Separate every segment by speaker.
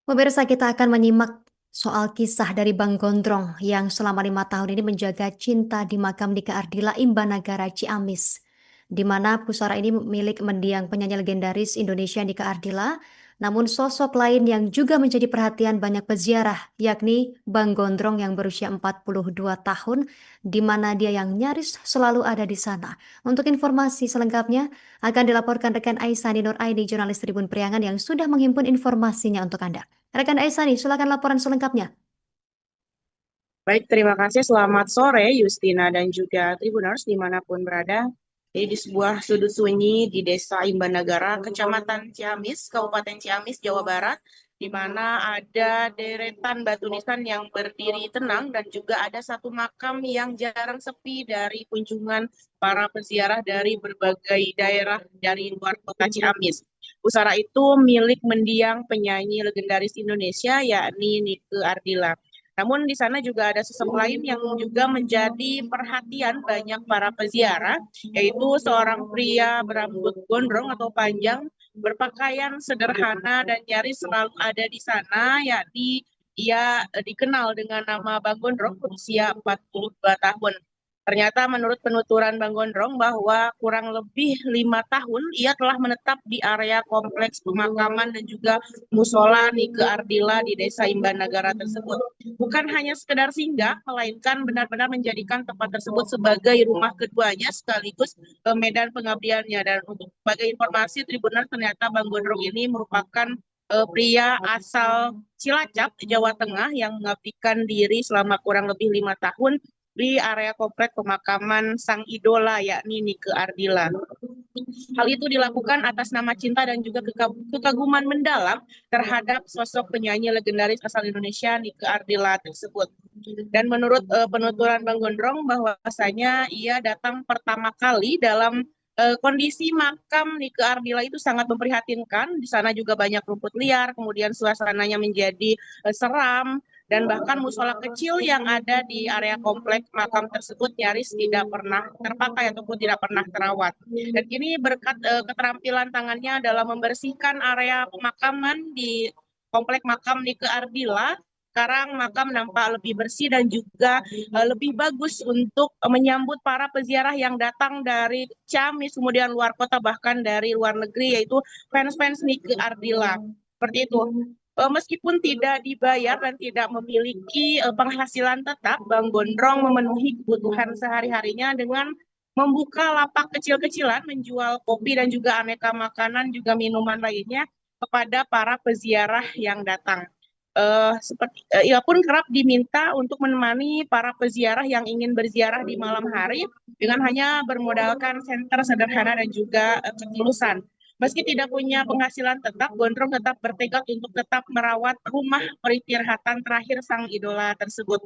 Speaker 1: Pemirsa, kita akan menyimak soal kisah dari Bang Gondrong yang selama 5 tahun ini menjaga cinta di makam Nika Ardila Imbanagara Ciamis, di mana pusara ini milik mendiang penyanyi legendaris Indonesia Nika Ardila. Namun sosok lain yang juga menjadi perhatian banyak peziarah, yakni Bang Gondrong yang berusia 42 tahun, di mana dia yang nyaris selalu ada di sana. Untuk informasi selengkapnya akan dilaporkan rekan Aisani Nur Aini, jurnalis Tribun Priangan yang sudah menghimpun informasinya untuk Anda. Rekan Aisani, silakan laporan selengkapnya.
Speaker 2: Baik, terima kasih. Selamat sore, Justina dan juga Tribuners dimanapun berada. Di sebuah sudut sunyi di Desa Imbanagara, Kecamatan Ciamis, Kabupaten Ciamis, Jawa Barat, di mana ada deretan batu nisan yang berdiri tenang dan juga ada satu makam yang jarang sepi dari kunjungan para peziarah dari berbagai daerah dari luar kota Ciamis. Pusara itu milik mendiang penyanyi legendaris Indonesia, yakni Nike Ardila. Namun di sana juga ada sosok lain yang juga menjadi perhatian banyak para peziarah, yaitu seorang pria berambut gondrong atau panjang, berpakaian sederhana dan nyaris selalu ada di sana, yakni dia dikenal dengan nama Bang Gondrong berusia 42 tahun. Ternyata menurut penuturan Bang Gondrong bahwa kurang lebih 5 tahun ia telah menetap di area kompleks pemakaman dan juga musola Nike Ardila di Desa Imbanagara tersebut. Bukan hanya sekedar singgah, melainkan benar-benar menjadikan tempat tersebut sebagai rumah keduanya sekaligus medan pengabdiannya. Dan untuk sebagai informasi, Tribuner, ternyata Bang Gondrong ini merupakan pria asal Cilacap, Jawa Tengah yang mengabdikan diri selama kurang lebih 5 tahun di area komplek pemakaman sang idola yakni Nike Ardila. Hal itu dilakukan atas nama cinta dan juga kekaguman mendalam terhadap sosok penyanyi legendaris asal Indonesia Nike Ardila tersebut. Dan menurut penuturan Bang Gondrong bahwasanya ia datang pertama kali dalam kondisi makam Nike Ardila itu sangat memprihatinkan. Di sana juga banyak rumput liar, kemudian suasananya menjadi seram, dan bahkan musola kecil yang ada di area komplek makam tersebut nyaris tidak pernah terpakai ataupun tidak pernah terawat. Dan ini berkat keterampilan tangannya dalam membersihkan area pemakaman di komplek makam Nike Ardila, sekarang makam nampak lebih bersih dan juga lebih bagus untuk menyambut para peziarah yang datang dari Ciamis, kemudian luar kota, bahkan dari luar negeri, yaitu fans-fans Nike Ardila. Seperti itu. Meskipun tidak dibayar dan tidak memiliki penghasilan tetap, Bang Gondrong memenuhi kebutuhan sehari-harinya dengan membuka lapak kecil-kecilan, menjual kopi dan juga aneka makanan juga minuman lainnya kepada para peziarah yang datang. Ia pun kerap diminta untuk menemani para peziarah yang ingin berziarah di malam hari dengan hanya bermodalkan senter sederhana dan juga ketulusan. Meski tidak punya penghasilan tetap, Gondrong tetap bertekad untuk tetap merawat rumah peristirahatan terakhir sang idola tersebut.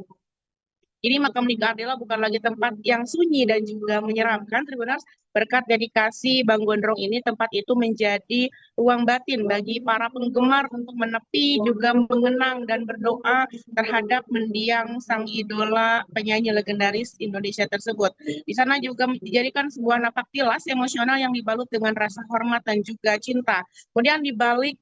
Speaker 2: Jadi makam Nike Ardila bukan lagi tempat yang sunyi dan juga menyeramkan, Tribuners. Berkat dedikasi Bang Gondrong ini, tempat itu menjadi ruang batin bagi para penggemar untuk menepi, juga mengenang dan berdoa terhadap mendiang sang idola penyanyi legendaris Indonesia tersebut. Di sana juga dijadikan sebuah napak tilas emosional yang dibalut dengan rasa hormat dan juga cinta. Kemudian di balik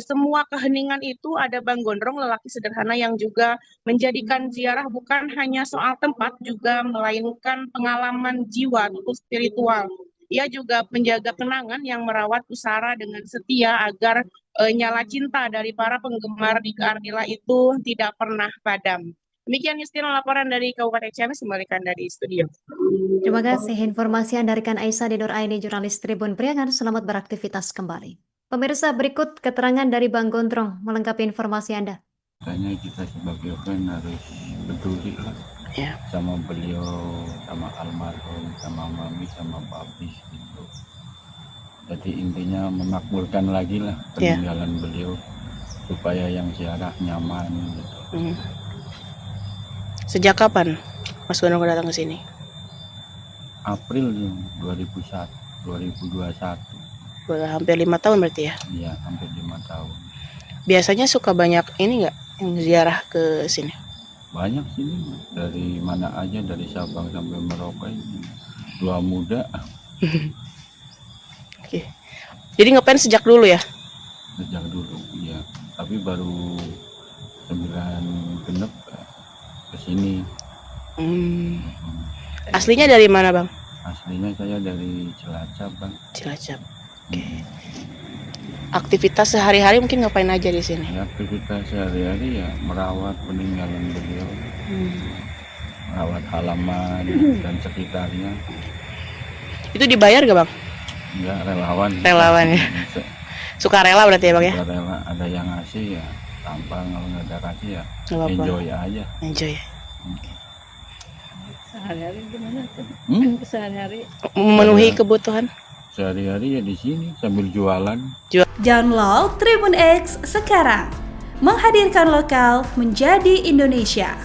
Speaker 2: semua keheningan itu ada Bang Gondrong, lelaki sederhana yang juga menjadikan ziarah bukan hanya soal tempat, juga melainkan pengalaman jiwa atau spiritual. Ia juga menjaga kenangan yang merawat pusara dengan setia agar nyala cinta dari para penggemar di Ardila itu tidak pernah padam. Demikian Justina laporan dari Kabupaten Ciamis, kembalikan dari studio.
Speaker 1: Terima kasih informasi Anda rekan Aisani Nur Aini, jurnalis Tribun Priangan. Selamat beraktivitas kembali. Pemirsa, berikut keterangan dari Bang Gondrong melengkapi informasi Anda.
Speaker 3: Makanya kita sebagai fan harus peduli lah sama beliau, sama almarhum, sama mami, sama papi gitu. Jadi intinya memakmurkan lagi lah peninggalan beliau supaya yang ziarah nyaman gitu.
Speaker 2: Sejak kapan Mas Gondrong datang ke sini?
Speaker 3: April 2021.
Speaker 2: Hampir 5 tahun berarti ya?
Speaker 3: Iya, hampir 5 tahun.
Speaker 2: Biasanya suka banyak ini nggak yang ziarah ke sini?
Speaker 3: Banyak sini, dari mana aja, dari Sabang sampai Merauke, tua muda.
Speaker 2: Oke. Jadi ngefans sejak dulu ya?
Speaker 3: Sejak dulu, iya. tapi baru 9 genep ke sini.
Speaker 4: Aslinya dari mana, Bang?
Speaker 3: Aslinya saya dari Cilacap, Bang.
Speaker 4: Cilacap. Oke. Aktivitas sehari-hari mungkin ngapain aja di sini?
Speaker 3: Ya, aktivitas sehari-hari ya merawat peninggalan beliau, merawat halaman dan sekitarnya.
Speaker 4: Itu dibayar gak, Bang?
Speaker 3: Enggak, relawan.
Speaker 4: Relawan ya. Suka rela berarti ya, Bang ya?
Speaker 3: Suka rela, ada yang ngasih ya tampang, kalau nggak ada kasih ya
Speaker 4: Nggak apa-apa.
Speaker 3: enjoy aja.
Speaker 4: Enjoy.
Speaker 5: Sehari-hari gimana tuh? Sehari-hari
Speaker 4: Memenuhi kebutuhan.
Speaker 3: Sehari-hari ya di sini sambil jualan.
Speaker 6: Download Tribun X sekarang. Menghadirkan lokal menjadi Indonesia.